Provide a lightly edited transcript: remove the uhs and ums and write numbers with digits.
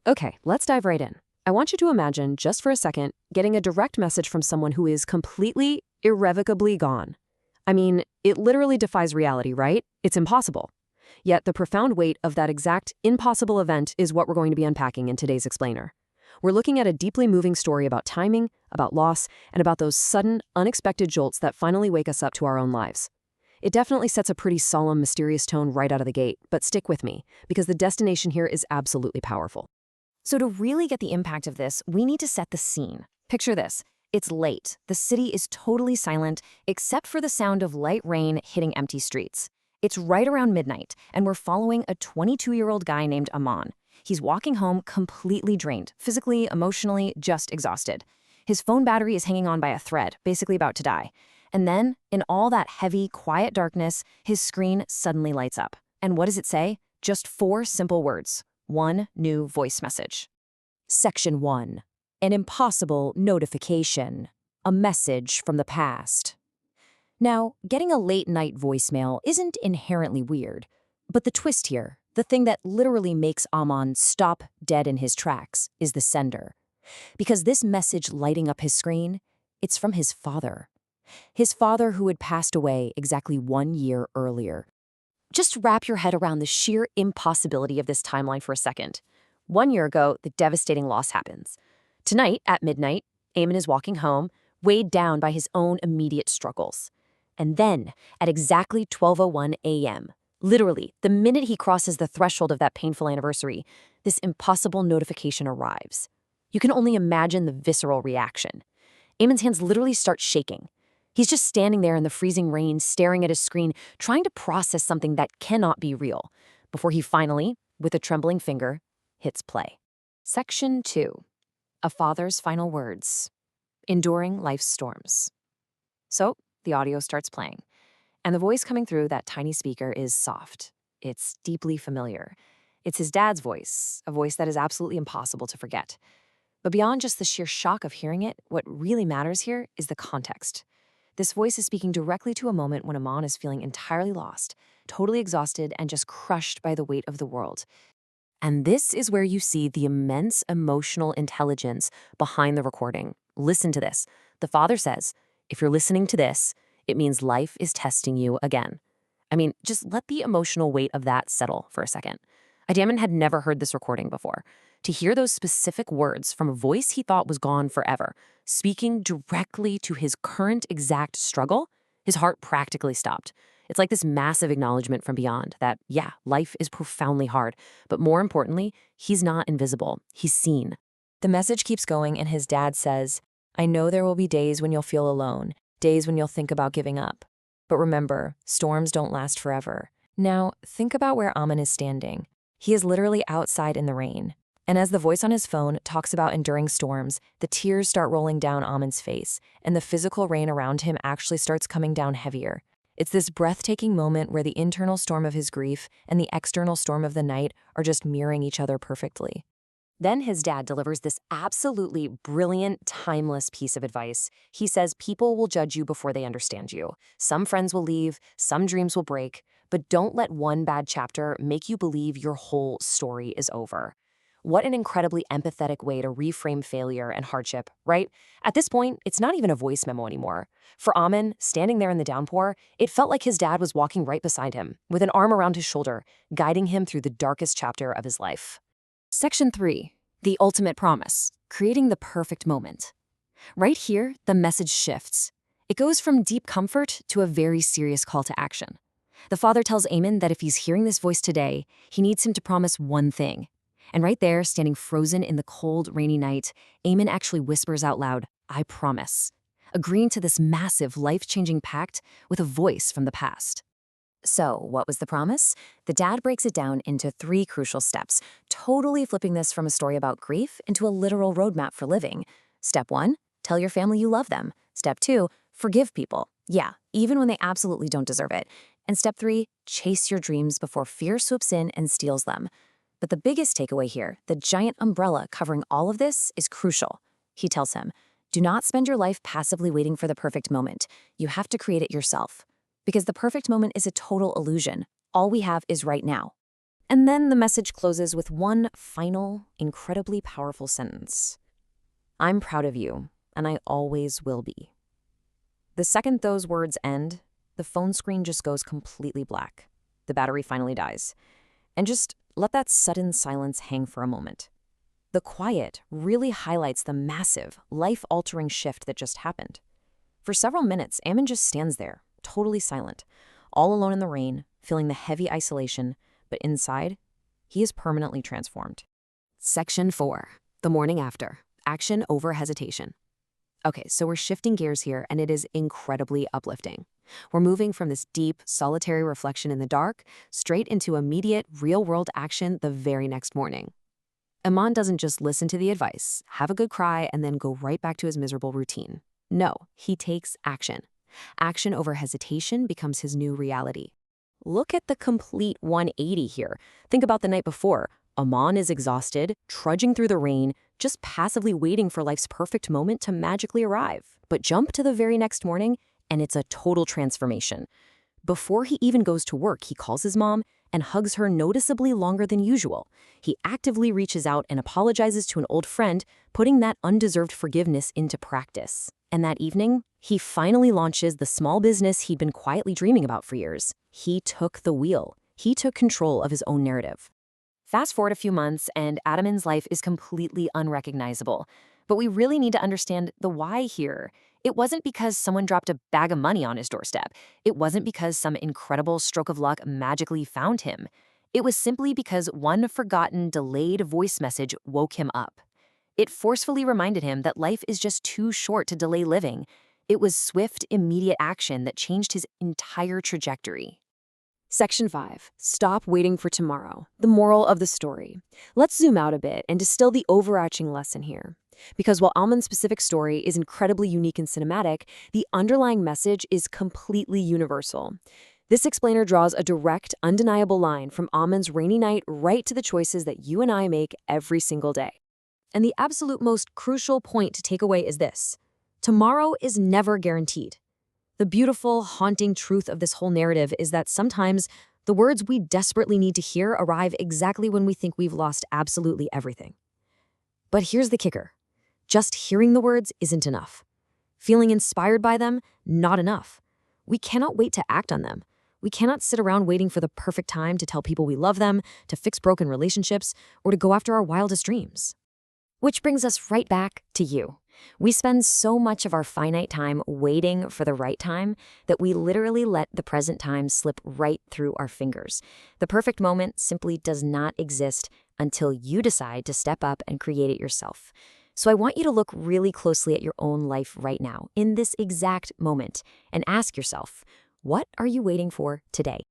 Okay, let's dive right in. I want you to imagine, just for a second, getting a direct message from someone who is completely, irrevocably gone. I mean, it literally defies reality, right? It's impossible. Yet the profound weight of that exact impossible event is what we're going to be unpacking in today's explainer. We're looking at a deeply moving story about timing, about loss, and about those sudden, unexpected jolts that finally wake us up to our own lives. It definitely sets a pretty solemn, mysterious tone right out of the gate, but stick with me, because the destination here is absolutely powerful. So to really get the impact of this, we need to set the scene. Picture this. It's late. The city is totally silent, except for the sound of light rain hitting empty streets. It's right around midnight, and we're following a 22-year-old guy named Aman. He's walking home completely drained, physically, emotionally, just exhausted. His phone battery is hanging on by a thread, basically about to die. And then, in all that heavy, quiet darkness, his screen suddenly lights up. And what does it say? Just 4 simple words. One new voice message. Section 1. An impossible notification. A message from the past. Now, getting a late-night voicemail isn't inherently weird. But the twist here, the thing that literally makes Aman stop dead in his tracks, is the sender. Because this message lighting up his screen, it's from his father. His father who had passed away exactly 1 year earlier. Just wrap your head around the sheer impossibility of this timeline for a second. 1 year ago, the devastating loss happens. Tonight, at midnight, Eamon is walking home, weighed down by his own immediate struggles. And then, at exactly 12:01 a.m., literally, the minute he crosses the threshold of that painful anniversary, this impossible notification arrives. You can only imagine the visceral reaction. Eamon's hands literally start shaking. He's just standing there in the freezing rain, staring at his screen, trying to process something that cannot be real, before he finally, with a trembling finger, hits play. Section 2. A father's final words. Enduring life's storms. So, the audio starts playing, and the voice coming through that tiny speaker is soft. It's deeply familiar. It's his dad's voice, a voice that is absolutely impossible to forget. But beyond just the sheer shock of hearing it, what really matters here is the context. This voice is speaking directly to a moment when Aman is feeling entirely lost, totally exhausted, and just crushed by the weight of the world. And this is where you see the immense emotional intelligence behind the recording. Listen to this. The father says, if you're listening to this, it means life is testing you again. I mean, just let the emotional weight of that settle for a second. Adiaman had never heard this recording before. To hear those specific words from a voice he thought was gone forever, speaking directly to his current exact struggle, his heart practically stopped. It's like this massive acknowledgement from beyond that, yeah, life is profoundly hard, but more importantly, he's not invisible. He's seen. The message keeps going, and his dad says, I know there will be days when you'll feel alone, days when you'll think about giving up. But remember, storms don't last forever. Now, think about where Aman is standing. He is literally outside in the rain. And as the voice on his phone talks about enduring storms, the tears start rolling down Aman's face, and the physical rain around him actually starts coming down heavier. It's this breathtaking moment where the internal storm of his grief and the external storm of the night are just mirroring each other perfectly. Then his dad delivers this absolutely brilliant, timeless piece of advice. He says people will judge you before they understand you. Some friends will leave, some dreams will break, but don't let one bad chapter make you believe your whole story is over. What an incredibly empathetic way to reframe failure and hardship, right? At this point, it's not even a voice memo anymore. For Aman, standing there in the downpour, it felt like his dad was walking right beside him, with an arm around his shoulder, guiding him through the darkest chapter of his life. Section 3. The ultimate promise. Creating the perfect moment. Right here, the message shifts. It goes from deep comfort to a very serious call to action. The father tells Eamon that if he's hearing this voice today, he needs him to promise one thing. And right there, standing frozen in the cold, rainy night, Eamon actually whispers out loud, I promise, agreeing to this massive, life-changing pact with a voice from the past. So, what was the promise? The dad breaks it down into 3 crucial steps, totally flipping this from a story about grief into a literal roadmap for living. Step 1, tell your family you love them. Step 2, forgive people. Yeah, even when they absolutely don't deserve it. And step 3, chase your dreams before fear swoops in and steals them. But the biggest takeaway here, the giant umbrella covering all of this, is crucial. He tells him, do not spend your life passively waiting for the perfect moment. You have to create it yourself. Because the perfect moment is a total illusion. All we have is right now. And then the message closes with one final, incredibly powerful sentence. I'm proud of you, and I always will be. The second those words end, the phone screen just goes completely black. The battery finally dies. And just let that sudden silence hang for a moment. The quiet really highlights the massive, life-altering shift that just happened. For several minutes, Ammon just stands there, totally silent, all alone in the rain, feeling the heavy isolation, but inside, he is permanently transformed. Section 4. The morning after. Action over hesitation. Okay, so we're shifting gears here, and it is incredibly uplifting. We're moving from this deep, solitary reflection in the dark straight into immediate, real-world action the very next morning. Ammon doesn't just listen to the advice, have a good cry, and then go right back to his miserable routine. No, he takes action. Action over hesitation becomes his new reality. Look at the complete 180 here. Think about the night before. Ammon is exhausted, trudging through the rain, just passively waiting for life's perfect moment to magically arrive. But jump to the very next morning, and it's a total transformation. Before he even goes to work, he calls his mom and hugs her noticeably longer than usual. He actively reaches out and apologizes to an old friend, putting that undeserved forgiveness into practice. And that evening, he finally launches the small business he'd been quietly dreaming about for years. He took the wheel. He took control of his own narrative. Fast forward a few months, and Adam's life is completely unrecognizable. But we really need to understand the why here. It wasn't because someone dropped a bag of money on his doorstep. It wasn't because some incredible stroke of luck magically found him. It was simply because one forgotten, delayed voice message woke him up. It forcefully reminded him that life is just too short to delay living. It was swift, immediate action that changed his entire trajectory. Section 5. Stop waiting for tomorrow. The moral of the story. Let's zoom out a bit and distill the overarching lesson here. Because while Ammon's specific story is incredibly unique and cinematic, the underlying message is completely universal. This explainer draws a direct, undeniable line from Ammon's rainy night right to the choices that you and I make every single day. And the absolute most crucial point to take away is this: tomorrow is never guaranteed. The beautiful, haunting truth of this whole narrative is that sometimes the words we desperately need to hear arrive exactly when we think we've lost absolutely everything. But here's the kicker. Just hearing the words isn't enough. Feeling inspired by them, not enough. We cannot wait to act on them. We cannot sit around waiting for the perfect time to tell people we love them, to fix broken relationships, or to go after our wildest dreams. Which brings us right back to you. We spend so much of our finite time waiting for the right time that we literally let the present time slip right through our fingers. The perfect moment simply does not exist until you decide to step up and create it yourself. So I want you to look really closely at your own life right now, in this exact moment, and ask yourself, what are you waiting for today?